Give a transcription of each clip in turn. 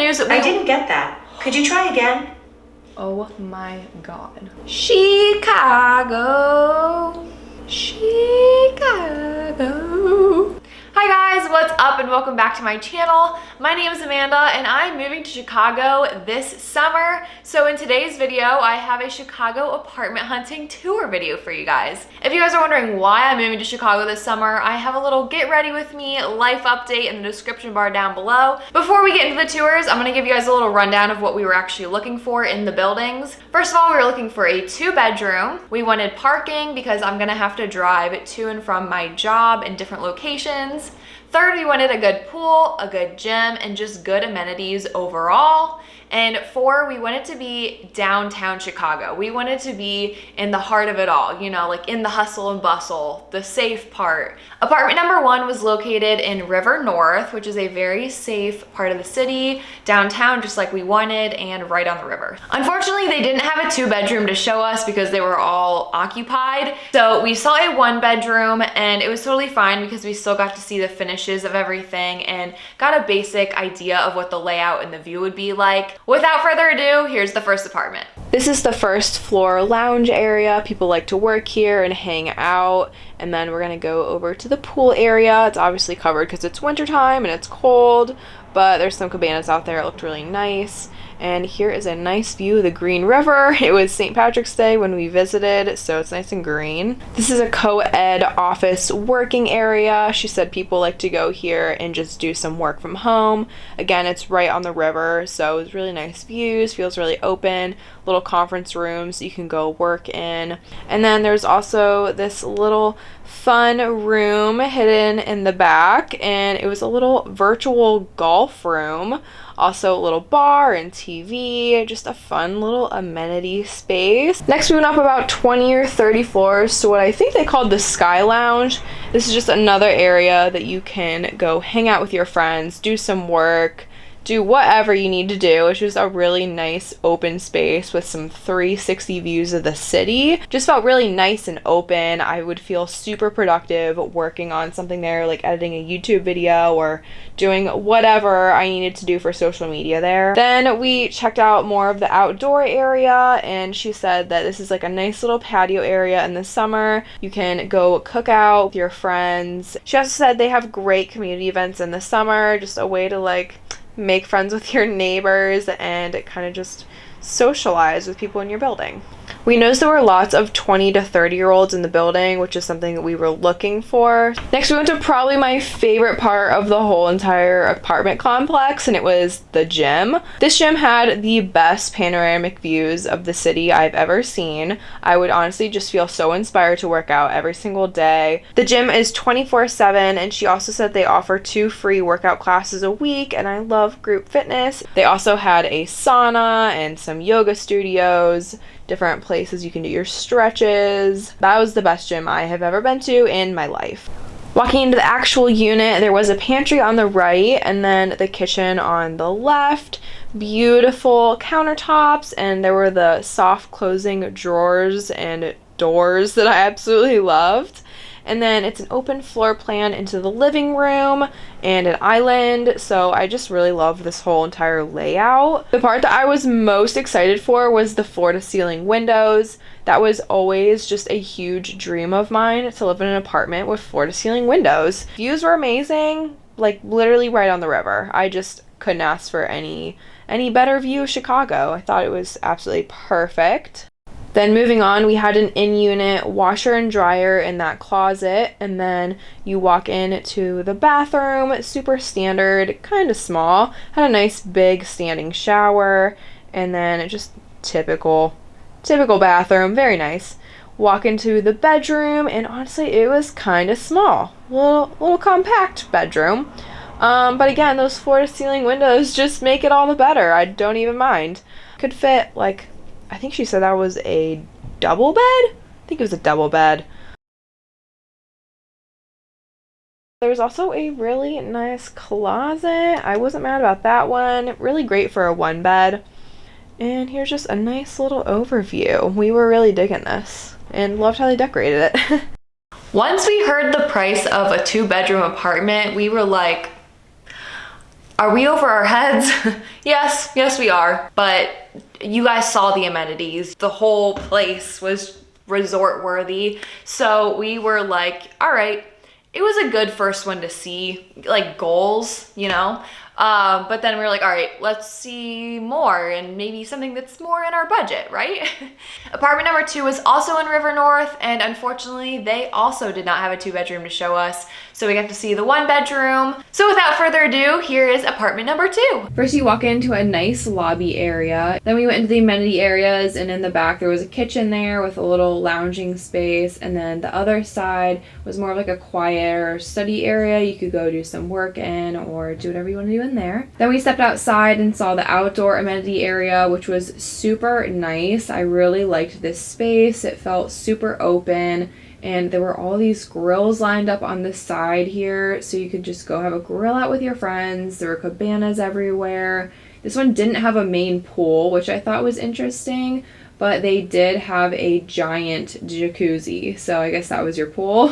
news that I didn't get that. Could you try again? Oh my God. Chicago. Chicago. Hi guys, what's up and welcome back to my channel. My name is Amanda and I'm moving to Chicago this summer. So in today's video, I have a Chicago apartment hunting tour video for you guys. If you guys are wondering why I'm moving to Chicago this summer, I have a little get ready with me life update in the description bar down below. Before we get into the tours, I'm gonna give you guys a little rundown of what we were actually looking for in the buildings. First of all, we were looking for a 2-bedroom. We wanted parking because I'm gonna have to drive to and from my job in different locations. Third, we wanted a good pool, a good gym, and just good amenities overall. And 4, we wanted to be downtown Chicago. We wanted to be in the heart of it all, you know, like in the hustle and bustle, the safe part. Apartment number 1 was located in River North, which is a very safe part of the city, downtown just like we wanted and right on the river. Unfortunately, they didn't have a 2-bedroom to show us because they were all occupied. So we saw a 1-bedroom and it was totally fine because we still got to see the finishes of everything and got a basic idea of what the layout and the view would be like. Without further ado, here's the first apartment. This is the first floor lounge area. People like to work here and hang out. And then we're gonna go over to the pool area. It's obviously covered because it's wintertime and it's cold, but there's some cabanas out there. It looked really nice. And here is a nice view of the Green River. It was St. Patrick's Day when we visited, so it's nice and green. This is a co-ed office working area. She said people like to go here and just do some work from home. Again, it's right on the river, so it's really nice views, feels really open. Little conference rooms you can go work in. And then there's also this little fun room hidden in the back, and it was a little virtual golf room. Also a little bar and TV, just a fun little amenity space. Next we went up about 20 or 30 floors to what I think they called the Sky Lounge. This is just another area that you can go hang out with your friends, do some work, do whatever you need to do. It's just a really nice open space with some 360 views of the city. Just felt really nice and open. I would feel super productive working on something there, like editing a YouTube video or doing whatever I needed to do for social media there. Then we checked out more of the outdoor area, and she said that this is like a nice little patio area in the summer. You can go cook out with your friends. She also said they have great community events in the summer, just a way to like make friends with your neighbors and kind of just socialize with people in your building. We noticed there were lots of 20 to 30-year-olds in the building, which is something that we were looking for. Next, we went to probably my favorite part of the whole entire apartment complex, and it was the gym. This gym had the best panoramic views of the city I've ever seen. I would honestly just feel so inspired to work out every single day. The gym is 24/7, and she also said they offer 2 free workout classes a week, and I love group fitness. They also had a sauna and some yoga studios, different places you can do your stretches. That was the best gym I have ever been to in my life. Walking into the actual unit, there was a pantry on the right and then the kitchen on the left. Beautiful countertops, and there were the soft closing drawers and doors that I absolutely loved. And then it's an open floor plan into the living room and an island, so I just really love this whole entire layout. The part that I was most excited for was the floor-to-ceiling windows. That was always just a huge dream of mine, to live in an apartment with floor-to-ceiling windows. Views were amazing, like literally right on the river. I just couldn't ask for any better view of Chicago. I thought it was absolutely perfect. Then moving on, we had an in-unit washer and dryer in that closet, and then you walk in to the bathroom, super standard, kind of small, had a nice big standing shower, and then just typical bathroom, very nice. Walk into the bedroom, and honestly, it was kind of small, little compact bedroom. But again, those floor-to-ceiling windows just make it all the better. I don't even mind. Could fit like, I think she said that was a double bed? I think it was a double bed. There was also a really nice closet. I wasn't mad about that one. Really great for a 1-bed. And here's just a nice little overview. We were really digging this and loved how they decorated it. Once we heard the price of a 2-bedroom apartment, we were like, Are we over our heads? Yes, we are. But you guys saw the amenities. The whole place was resort worthy. So we were like, all right, it was a good first one to see, like goals, you know? But then we were like, all right, let's see more and maybe something that's more in our budget, right? Apartment number 2 was also in River North, and unfortunately they also did not have a 2-bedroom to show us. So we got to see the 1-bedroom. So without further ado, here is apartment number 2. First you walk into a nice lobby area. Then we went into the amenity areas, and in the back there was a kitchen there with a little lounging space. And then the other side was more of like a quieter study area. You could go do some work in or do whatever you want to do in there. Then we stepped outside and saw the outdoor amenity area, which was super nice. I really liked this space. It felt super open. And there were all these grills lined up on the side here, so you could just go have a grill out with your friends. There were cabanas everywhere. This one didn't have a main pool, which I thought was interesting, but they did have a giant jacuzzi, so I guess that was your pool.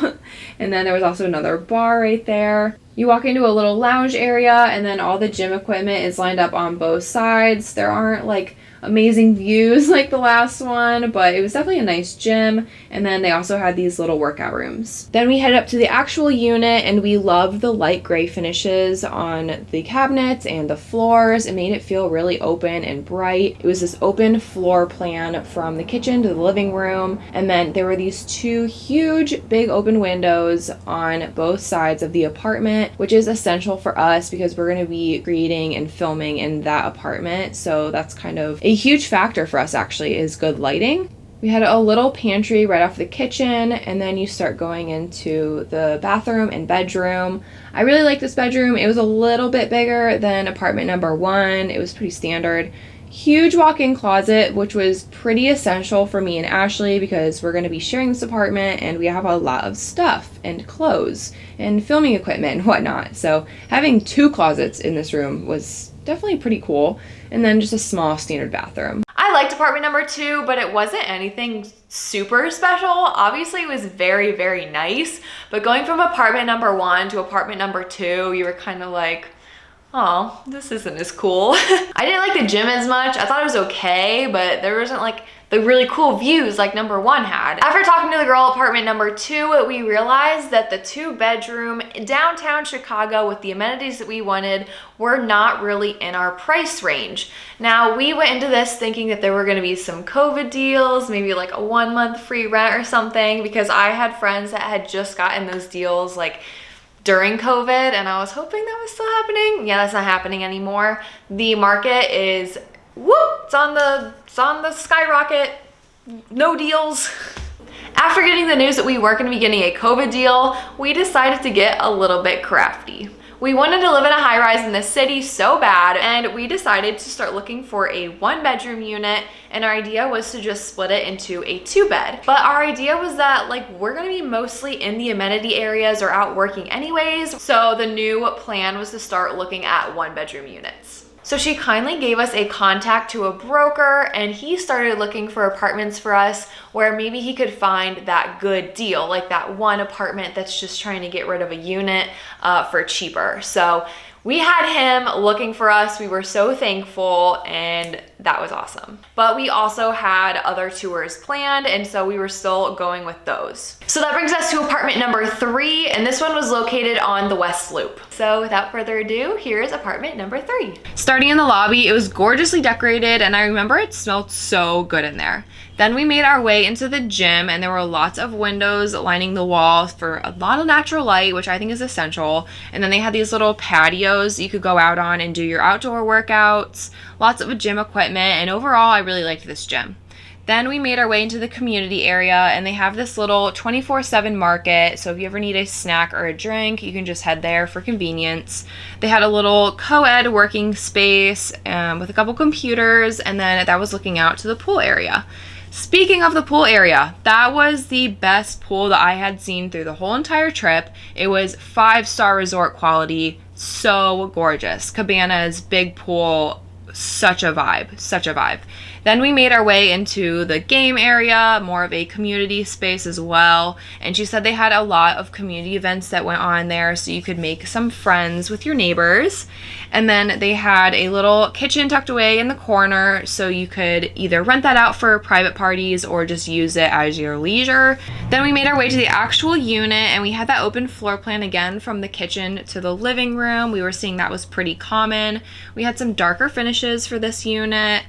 And then there was also another bar right there. You walk into a little lounge area, and then all the gym equipment is lined up on both sides. There aren't like amazing views like the last one, but it was definitely a nice gym. And then they also had these little workout rooms. Then we headed up to the actual unit, and we loved the light gray finishes on the cabinets and the floors. It made it feel really open and bright. It was this open floor plan from the kitchen to the living room, and then there were these 2 huge big open windows on both sides of the apartment, which is essential for us because we're going to be creating and filming in that apartment. So that's kind of a huge factor for us, actually, is good lighting. We had a little pantry right off the kitchen, and then you start going into the bathroom and bedroom. I really like this bedroom. It was a little bit bigger than apartment number 1. It was pretty standard. Huge walk-in closet, which was pretty essential for me and Ashley because we're going to be sharing this apartment and we have a lot of stuff and clothes and filming equipment and whatnot. So having 2 closets in this room was definitely pretty cool. And then just a small standard bathroom. I liked apartment number 2, but it wasn't anything super special. Obviously it was very, very nice, but going from apartment number 1 to apartment number 2, you were kind of like, oh, this isn't as cool. I didn't like the gym as much. I thought it was okay, but there wasn't like the really cool views like number 1 had. After talking to the girl at apartment number 2, we realized that the 2-bedroom downtown Chicago with the amenities that we wanted were not really in our price range. Now, we went into this thinking that there were gonna be some COVID deals, maybe like a 1-month free rent or something, because I had friends that had just gotten those deals like during COVID, and I was hoping that was still happening. Yeah, that's not happening anymore. The market is, it's on the skyrocket. No deals. After getting the news that we weren't gonna be getting a COVID deal, we decided to get a little bit crafty. We wanted to live in a high-rise in the city so bad, and we decided to start looking for a 1-bedroom unit, and our idea was to just split it into a 2-bed. But our idea was that like we're gonna be mostly in the amenity areas or out working anyways, so the new plan was to start looking at 1-bedroom units. So she kindly gave us a contact to a broker, and he started looking for apartments for us where maybe he could find that good deal, like that one apartment that's just trying to get rid of a unit for cheaper. So we had him looking for us. We were so thankful, and that was awesome. But we also had other tours planned, and so we were still going with those. So that brings us to apartment number 3, and this one was located on the West Loop. So without further ado, here's apartment number 3. Starting in the lobby, it was gorgeously decorated, and I remember it smelled so good in there. Then we made our way into the gym, and there were lots of windows lining the walls for a lot of natural light, which I think is essential. And then they had these little patios you could go out on and do your outdoor workouts, lots of gym equipment, and overall I really liked this gym. Then we made our way into the community area, and they have this little 24/7 market, so if you ever need a snack or a drink, you can just head there for convenience. They had a little co-ed working space with a couple computers, and then that was looking out to the pool area. Speaking of the pool area, that was the best pool that I had seen through the whole entire trip. It was 5-star resort quality, so gorgeous. Cabanas, big pool, such a vibe, such a vibe. Then we made our way into the game area, more of a community space as well. And she said they had a lot of community events that went on there, so you could make some friends with your neighbors. And then they had a little kitchen tucked away in the corner, so you could either rent that out for private parties or just use it as your leisure. Then we made our way to the actual unit, and we had that open floor plan again from the kitchen to the living room. We were seeing that was pretty common. We had some darker finishes for this unit,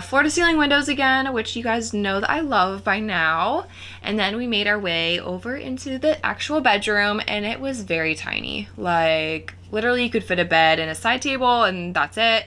floor to ceiling windows again, which you guys know that I love by now. And then we made our way over into the actual bedroom, and it was very tiny. Like, literally you could fit a bed and a side table, and that's it.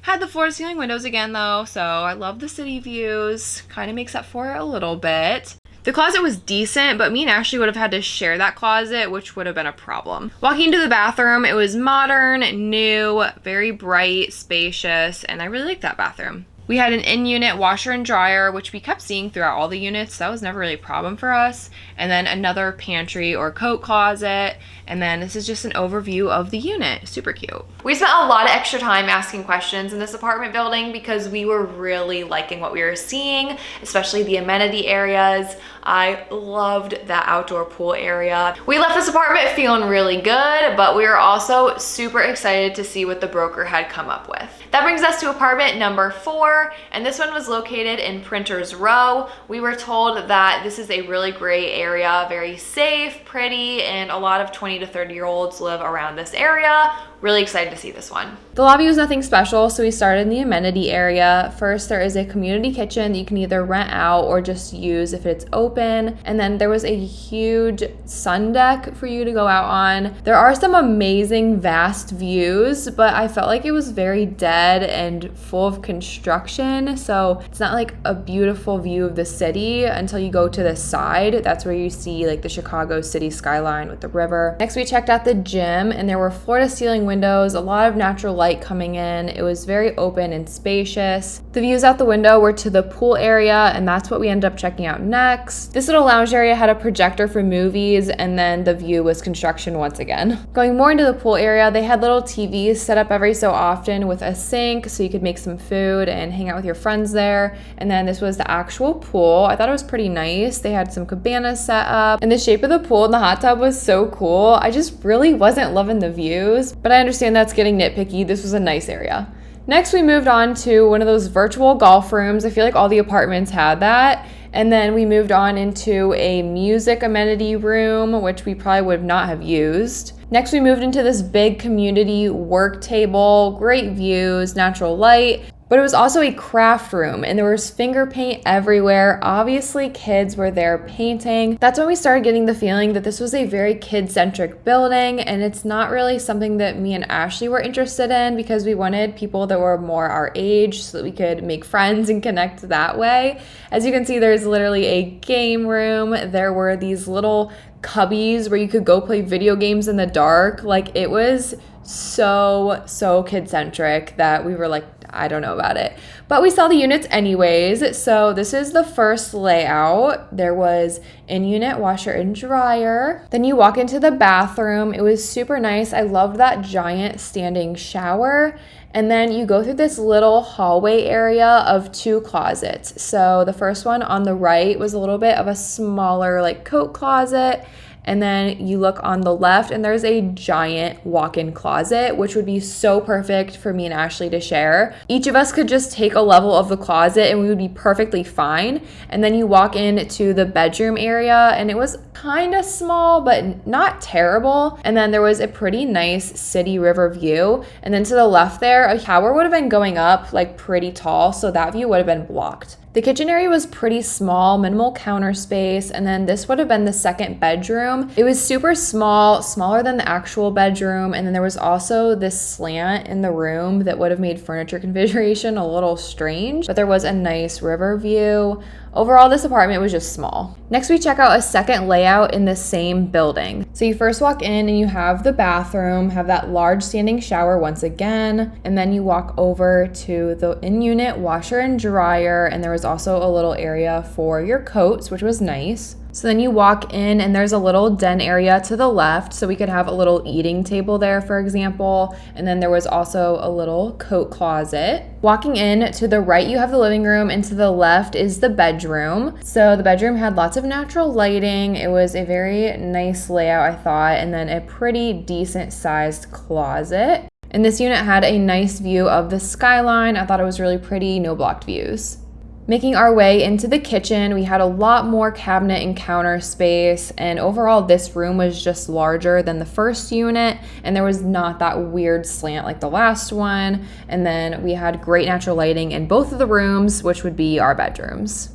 Had the floor to ceiling windows again though, so I love the city views. Kind of makes up for it a little bit. The closet was decent, but me and Ashley would have had to share that closet, which would have been a problem. Walking into the bathroom, it was modern, new, very bright, spacious, and I really liked that bathroom. We had an in-unit washer and dryer, which we kept seeing throughout all the units. That was never really a problem for us. And then another pantry or coat closet. And then this is just an overview of the unit. Super cute. We spent a lot of extra time asking questions in this apartment building because we were really liking what we were seeing, especially the amenity areas. I loved that outdoor pool area. We left this apartment feeling really good, but we were also super excited to see what the broker had come up with. That brings us to apartment number 4, and this one was located in Printers Row. We were told that this is a really great area, very safe, pretty, and a lot of 20 to 30-year-olds live around this area. Really excited to see this one. The lobby was nothing special, so we started in the amenity area. First, there is a community kitchen that you can either rent out or just use if it's open. And then there was a huge sun deck for you to go out on. There are some amazing, vast views, but I felt like it was very dead and full of construction. So it's not like a beautiful view of the city until you go to the side. That's where you see like the Chicago city skyline with the river. Next, we checked out the gym, and there were floor-to-ceiling windows, a lot of natural light coming in. It was very open and spacious. The views out the window were to the pool area, and that's what we ended up checking out next. This little lounge area had a projector for movies, and then the view was construction once again. Going more into the pool area, they had little TVs set up every so often with a sink so you could make some food and hang out with your friends there. And then this was the actual pool. I thought it was pretty nice. They had some cabanas set up, and the shape of the pool and the hot tub was so cool. I just really wasn't loving the views, but I understand that's getting nitpicky. This was a nice area. Next, we moved on to one of those virtual golf rooms. I feel like all the apartments had that. And then we moved on into a music amenity room, which we probably would not have used. Next, we moved into this big community work table, great views, natural light. But it was also a craft room, and there was finger paint everywhere. Obviously, kids were there painting. That's when we started getting the feeling that this was a very kid-centric building, and it's not really something that me and Ashley were interested in because we wanted people that were more our age so that we could make friends and connect that way. As you can see, there's literally a game room. There were these little cubbies where you could go play video games in the dark. Like, it was so kid-centric that we were like, I don't know about it. But we saw the units anyways. So this is the first layout. There was in-unit washer and dryer. Then you walk into the bathroom. It was super nice. I loved that giant standing shower. And then you go through this little hallway area of 2 closets. So the first one on the right was a little bit of a smaller like coat closet. And then you look on the left and there's a giant walk-in closet, which would be so perfect for me and Ashley to share. Each of us could just take a level of the closet and we would be perfectly fine. And then you walk into the bedroom area and it was kind of small, but not terrible. And then there was a pretty nice city river view. And then to the left there, a tower would have been going up like pretty tall, so that view would have been blocked. The kitchen area was pretty small, minimal counter space, and then this would have been the second bedroom. It was super small, smaller than the actual bedroom, and then there was also this slant in the room that would have made furniture configuration a little strange, but there was a nice river view. Overall, this apartment was just small. Next, we check out a second layout in the same building. So you first walk in and you have the bathroom, have that large standing shower once again, and then you walk over to the in-unit washer and dryer, and there was also a little area for your coats, which was nice. So then you walk in and there's a little den area to the left, so we could have a little eating table there, for example. And then there was also a little coat closet. Walking in to the right, you have the living room, and to the left is the bedroom. So the bedroom had lots of natural lighting. It was a very nice layout, I thought, and then a pretty decent sized closet. And this unit had a nice view of the skyline. I thought it was really pretty, no blocked views. Making our way into the kitchen, we had a lot more cabinet and counter space, and overall this room was just larger than the first unit, and there was not that weird slant like the last one. And then we had great natural lighting in both of the rooms, which would be our bedrooms.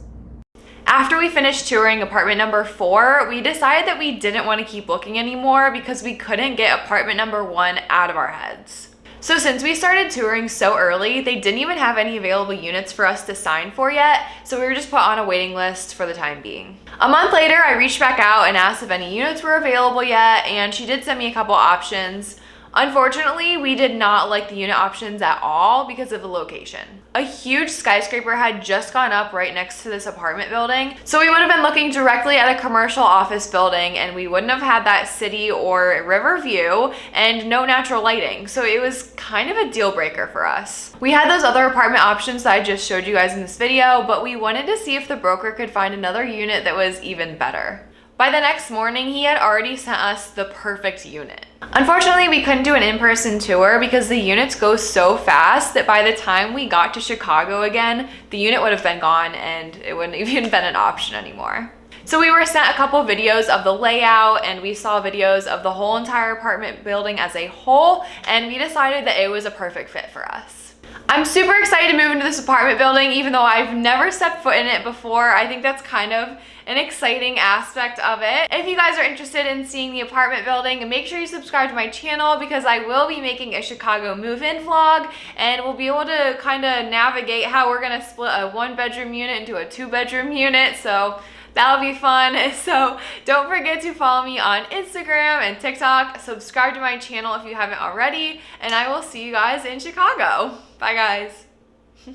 After we finished touring apartment number 4, we decided that we didn't want to keep looking anymore because we couldn't get apartment number 1 out of our heads. So since we started touring so early, they didn't even have any available units for us to sign for yet, so we were just put on a waiting list for the time being. A month later, I reached back out and asked if any units were available yet, and she did send me a couple options. Unfortunately, we did not like the unit options at all because of the location. A huge skyscraper had just gone up right next to this apartment building, so we would have been looking directly at a commercial office building, and we wouldn't have had that city or river view and no natural lighting, so it was kind of a deal breaker for us. We had those other apartment options that I just showed you guys in this video, but we wanted to see if the broker could find another unit that was even better. By the next morning, he had already sent us the perfect unit. Unfortunately, we couldn't do an in-person tour because the units go so fast that by the time we got to Chicago again, the unit would have been gone and it wouldn't even been an option anymore. So we were sent a couple videos of the layout, and we saw videos of the whole entire apartment building as a whole, and we decided that it was a perfect fit for us. I'm super excited to move into this apartment building, even though I've never stepped foot in it before. I think that's kind of an exciting aspect of it. If you guys are interested in seeing the apartment building, make sure you subscribe to my channel because I will be making a Chicago move-in vlog, and we'll be able to kind of navigate how we're gonna split a 1-bedroom unit into a 2-bedroom unit, so that'll be fun. So don't forget to follow me on Instagram and TikTok. Subscribe to my channel if you haven't already, and I will see you guys in Chicago. Bye guys.